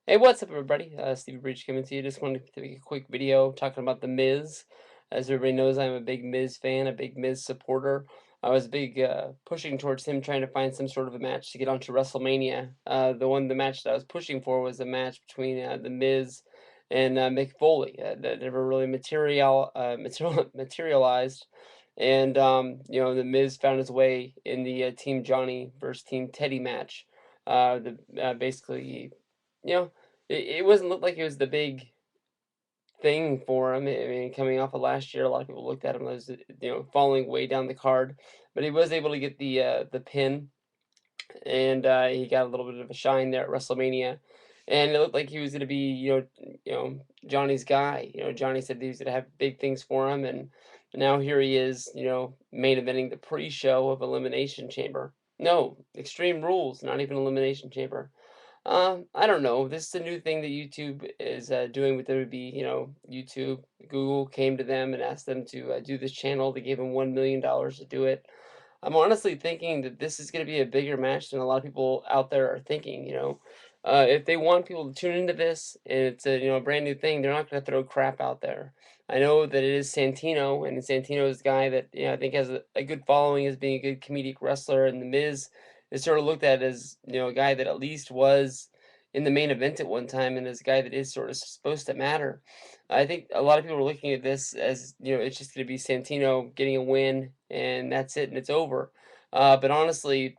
Hey, what's up, everybody? Stevie Breech coming to you. Just wanted to make a quick video talking about the Miz. As everybody knows, I'm a big Miz fan, a big Miz supporter. I was big pushing towards him trying to find some sort of a match to get onto WrestleMania. The match that I was pushing for was a match between the Miz and Mick Foley that never really materialized. And the Miz found his way in the Team Johnny versus Team Teddy match. Basically, you know it wasn't look like it was the big thing for him. I mean, coming off of last year, a lot of people looked at him as falling way down the card, but he was able to get the pin, and he got a little bit of a shine there at WrestleMania, and it looked like he was going to be Johnny's guy. Johnny said he was going to have big things for him, and now here he is, main eventing the pre-show of Elimination Chamber. No, Extreme Rules, not even Elimination Chamber. I don't know. This is a new thing that YouTube is doing with WB. YouTube, Google came to them and asked them to do this channel. They gave them $1 million to do it. I'm honestly thinking that this is going to be a bigger match than a lot of people out there are thinking. If they want people to tune into this and it's a brand new thing, they're not going to throw crap out there. I know that it is Santino, and Santino is a guy that I think has a good following as being a good comedic wrestler, and the Miz is sort of looked at as a guy that at least was in the main event at one time, and as a guy that is sort of supposed to matter. I think a lot of people are looking at this as it's just going to be Santino getting a win and that's it and it's over. But honestly,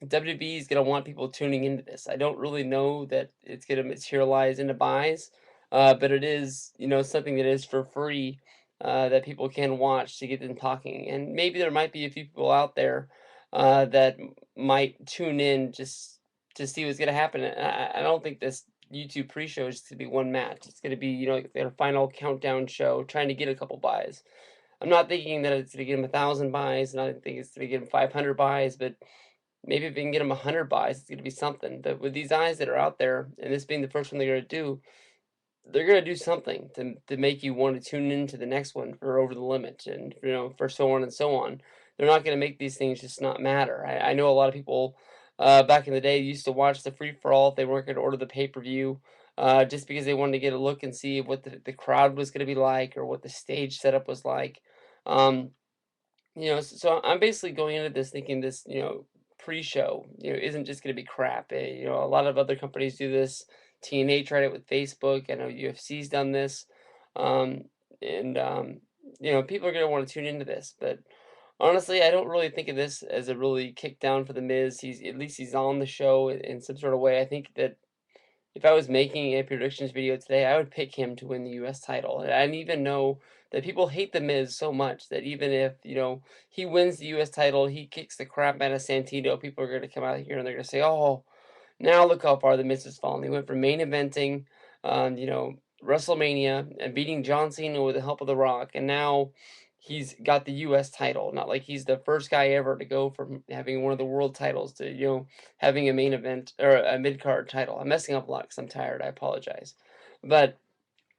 WWE is going to want people tuning into this. I don't really know that it's going to materialize into buys, but it is something that is for free that people can watch to get them talking. And maybe there might be a few people out there that might tune in just to see what's going to happen. And I don't think this YouTube pre-show is going to be one match. It's going to be their final countdown show, trying to get a couple buys. I'm not thinking that it's going to get them 1,000 buys, and I don't think it's going to get them 500 buys, but maybe if we can get them 100 buys, it's going to be something. But with these guys that are out there, and this being the first one they're going to do, they're going to do something to make you want to tune into the next one for Over the Limit, and for so on and so on. They're not going to make these things just not matter. I know a lot of people back in the day used to watch the free for all if they weren't going to order the pay-per-view. Just because they wanted to get a look and see what the crowd was going to be like or what the stage setup was like. Um, so I'm basically going into this thinking this, pre-show, isn't just going to be crap. A lot of other companies do this. TNA tried it with Facebook. I know UFC's done this, um, and people are going to want to tune into this. But honestly, I don't really think of this as a really kick down for the Miz. He's on the show in some sort of way. I think that if I was making a predictions video today, I would pick him to win the US title. And I didn't even know that people hate The Miz so much that even if, he wins the US title, he kicks the crap out of Santino, people are going to come out here and they're going to say, oh, now look how far The Miz has fallen. He went from main eventing, WrestleMania and beating John Cena with the help of The Rock, and now he's got the U.S. title. Not like he's the first guy ever to go from having one of the world titles to having a main event or a mid card title. I'm messing up a lot because I'm tired. I apologize, but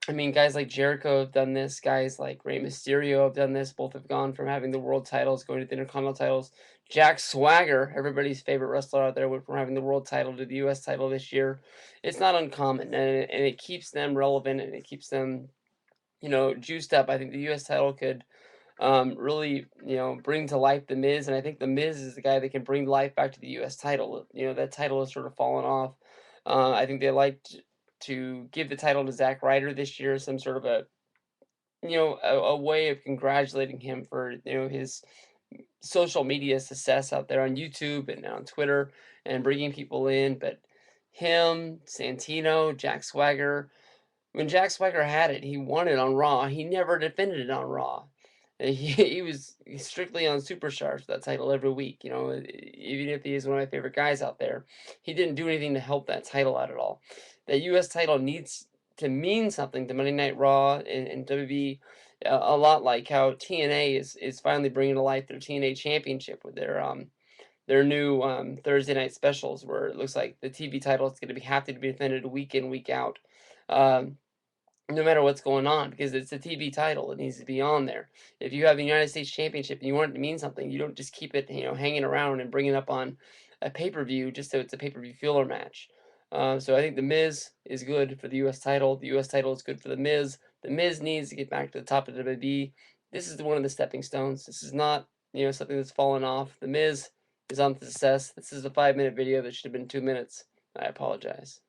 I mean, guys like Jericho have done this. Guys like Rey Mysterio have done this. Both have gone from having the world titles going to the Intercontinental titles. Jack Swagger, everybody's favorite wrestler out there, went from having the world title to the U.S. title this year. It's not uncommon, and it keeps them relevant and it keeps them, juiced up. I think the U.S. title could really, bring to life the Miz, and I think the Miz is the guy that can bring life back to the U.S. title. That title has sort of fallen off. I think they like to give the title to Zack Ryder this year, some sort of a way of congratulating him for his social media success out there on YouTube and on Twitter and bringing people in. But him, Santino, Jack Swagger, when Jack Swagger had it, he won it on Raw. He never defended it on Raw. He was strictly on Superstars for that title every week. Even if he is one of my favorite guys out there, he didn't do anything to help that title out at all. That U.S. title needs to mean something to Monday Night Raw and WWE, a lot like how TNA is finally bringing to life their TNA Championship with their new Thursday night specials, where it looks like the TV title is going to be have to be defended week in week out. Um, no matter what's going on, because it's a TV title, it needs to be on there. If you have the United States Championship and you want it to mean something, you don't just keep it, hanging around and bring it up on a pay-per-view just so it's a pay-per-view filler match. So I think the Miz is good for the U.S. title. The U.S. title is good for the Miz. The Miz needs to get back to the top of the WWE. This is one of the stepping stones. This is not, something that's fallen off. The Miz is on success. This is a 5-minute video that should have been 2 minutes. I apologize.